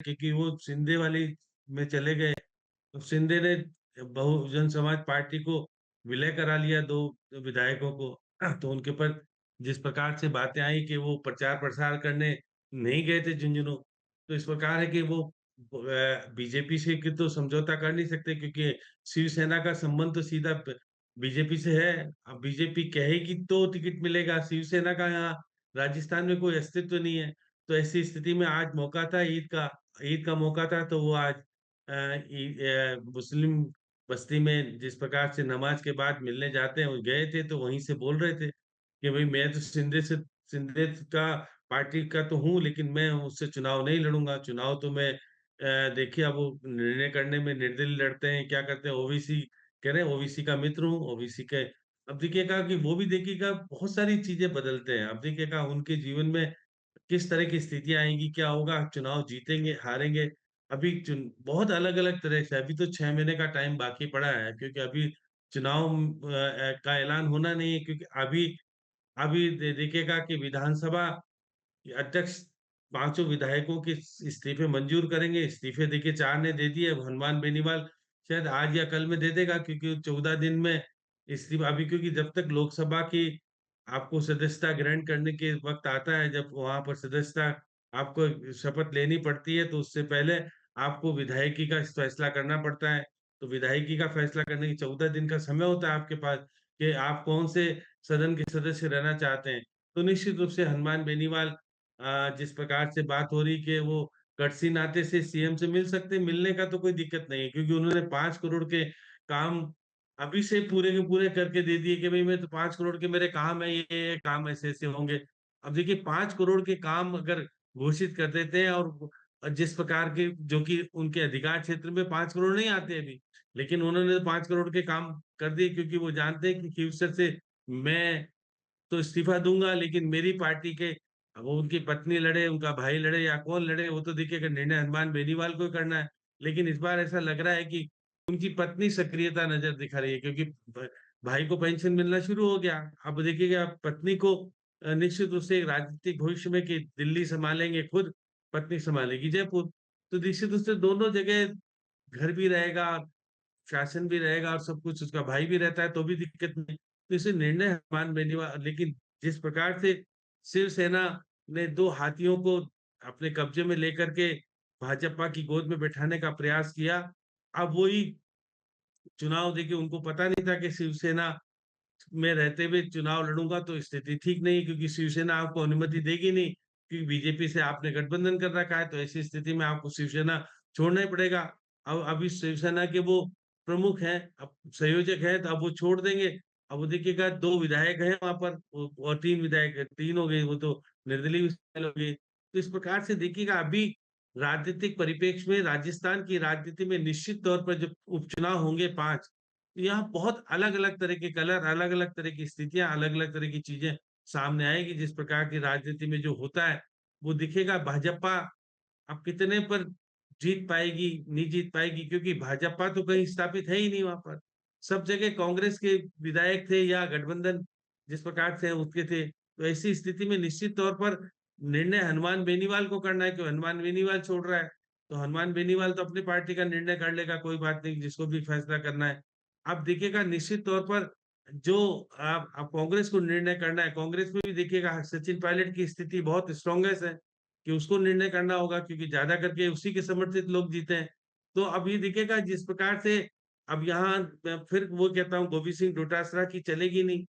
क्योंकि वो शिंदे वाली में चले गए। तो शिंदे ने बहुजन समाज पार्टी को विलय करा लिया, दो विधायकों को। तो उनके ऊपर जिस प्रकार से बातें आई कि वो प्रचार प्रसार करने नहीं गए थे झुंझुनू, तो इस प्रकार है कि वो बीजेपी से की तो समझौता कर नहीं सकते, क्योंकि शिवसेना का संबंध तो सीधा बीजेपी से है। अब बीजेपी कहेगी तो टिकट मिलेगा, शिवसेना का यहाँ राजस्थान में कोई अस्तित्व नहीं है। तो ऐसी स्थिति में आज मौका था ईद का मौका था, तो वो आज मुस्लिम बस्ती में जिस प्रकार से नमाज के बाद मिलने जाते हैं, वो गए थे, तो वहीं से बोल रहे थे कि भाई मैं तो सिंधे का पार्टी का तो हूँ, लेकिन मैं उससे चुनाव नहीं लड़ूंगा। चुनाव तो मैं देखिए, अब वो निर्णय करने में निर्दलीय लड़ते हैं, क्या करते हैं, ओबीसी कह रहे हैं, ओबीसी का मित्र हूँ, ओबीसी के। अब देखिएगा कि वो भी देखिएगा बहुत सारी चीजें बदलते हैं। अब देखिएगा उनके जीवन में किस तरह की स्थितियां आएंगी, क्या होगा, चुनाव जीतेंगे हारेंगे। अभी बहुत अलग अलग तरह से, अभी तो 6 महीने का टाइम बाकी पड़ा है, क्योंकि अभी चुनाव का ऐलान होना नहीं है, क्योंकि अभी अभी देखिएगा कि विधानसभा अध्यक्ष पांचों विधायकों के इस्तीफे मंजूर करेंगे। इस्तीफे देखिए 4 ने दे दिए, अब हनुमान बेनीवाल शायद आज या कल में दे देगा, क्योंकि 14 दिन में इस्तीफा। अभी क्योंकि जब तक लोकसभा की आपको सदस्यता ग्रहण करने के वक्त आता है, जब वहां पर सदस्यता आपको शपथ लेनी पड़ती है, तो उससे पहले आपको विधायकी का फैसला करना पड़ता है। तो विधायकी का फैसला करने की 14 दिन का समय होता है आपके पास, कि आप कौन से सदन के सदस्य रहना चाहते हैं। तो निश्चित रूप से हनुमान बेनीवाल, जिस प्रकार से बात हो रही कि वो कटसी नाते से सीएम से मिल सकते हैं, मिलने का तो कोई दिक्कत नहीं है, क्योंकि उन्होंने 5 करोड़ के काम अभी से पूरे के पूरे करके दे दिए कि भाई मैं तो 5 करोड़ के मेरे काम है, ये काम ऐसे ऐसे होंगे। अब देखिए 5 करोड़ के काम अगर घोषित कर देते हैं, और जिस प्रकार के जो कि उनके अधिकार क्षेत्र में 5 करोड़ नहीं आते अभी, लेकिन उन्होंने 5 करोड़ के काम कर दिए, क्योंकि वो जानते हैं कि फ्यूचर से मैं तो इस्तीफा दूंगा, लेकिन मेरी पार्टी के, अब वो उनकी पत्नी लड़े, उनका भाई लड़े या कौन लड़े, वो तो देखिएगा निर्णय हनुमान बेनीवाल को ही करना है। लेकिन इस बार ऐसा लग रहा है कि उनकी पत्नी सक्रियता नजर दिखा रही है, क्योंकि भाई को पेंशन मिलना शुरू हो गया। अब देखिएगा पत्नी को निश्चित रूप से एक राजनीतिक भविष्य में कि दिल्ली संभालेंगे खुद, पत्नी संभालेगी जयपुर। तो निश्चित रूप से दोनों जगह घर भी रहेगा, शासन भी रहेगा, और सब कुछ, उसका भाई भी रहता है तो भी दिक्कत नहीं। तो इसे निर्णय मान बेनीवाल, लेकिन जिस प्रकार से शिवसेना ने दो हाथियों को अपने कब्जे में लेकर के भाजपा की गोद में बैठाने का प्रयास किया, अब वही चुनाव देखिए, उनको पता नहीं था कि शिवसेना में रहते हुए चुनाव लड़ूंगा तो स्थिति ठीक नहीं, क्योंकि शिवसेना आपको अनुमति देगी नहीं, क्योंकि बीजेपी से आपने गठबंधन कर रखा है। तो ऐसी स्थिति में आपको शिवसेना छोड़ना ही पड़ेगा। अब अभी शिवसेना के वो प्रमुख हैं, अब संयोजक हैं, तो अब वो छोड़ देंगे। अब वो देखिएगा 2 विधायक हैं वहां पर, और 3 विधायक हैं, 3 हो गए, वो तो निर्दलीय भी शामिल हो गई। तो इस प्रकार से देखिएगा अभी राजनीतिक परिप्रेक्ष्य में, राजस्थान की राजनीति में निश्चित तौर पर जब उपचुनाव होंगे 5, यहाँ बहुत अलग अलग तरह के कलर, अलग अलग तरह की स्थितियां, अलग अलग तरह की चीजें सामने आएगी। जिस प्रकार की राजनीति में जो होता है वो दिखेगा। भाजपा अब कितने पर जीत पाएगी, नहीं जीत पाएगी, क्योंकि भाजपा तो कहीं स्थापित है ही नहीं वहां पर। सब जगह कांग्रेस के विधायक थे या गठबंधन जिस प्रकार से उसके थे। तो ऐसी स्थिति में निश्चित तौर पर निर्णय हनुमान बेनीवाल को करना है, क्यों हनुमान बेनीवाल छोड़ रहा है। तो हनुमान बेनीवाल तो अपनी पार्टी का निर्णय कर लेगा, कोई बात नहीं, जिसको भी फैसला करना है। आप देखिएगा निश्चित तौर पर जो आप कांग्रेस को निर्णय करना है, कांग्रेस में भी देखिएगा सचिन पायलट की स्थिति बहुत स्ट्रॉन्गेस्ट है, कि उसको निर्णय करना होगा, क्योंकि ज्यादा करके उसी के समर्थित लोग जीते हैं। तो अब ये दिखेगा जिस प्रकार से, अब यहाँ मैं फिर वो कहता हूँ गोविंद सिंह डोटासरा की चलेगी नहीं।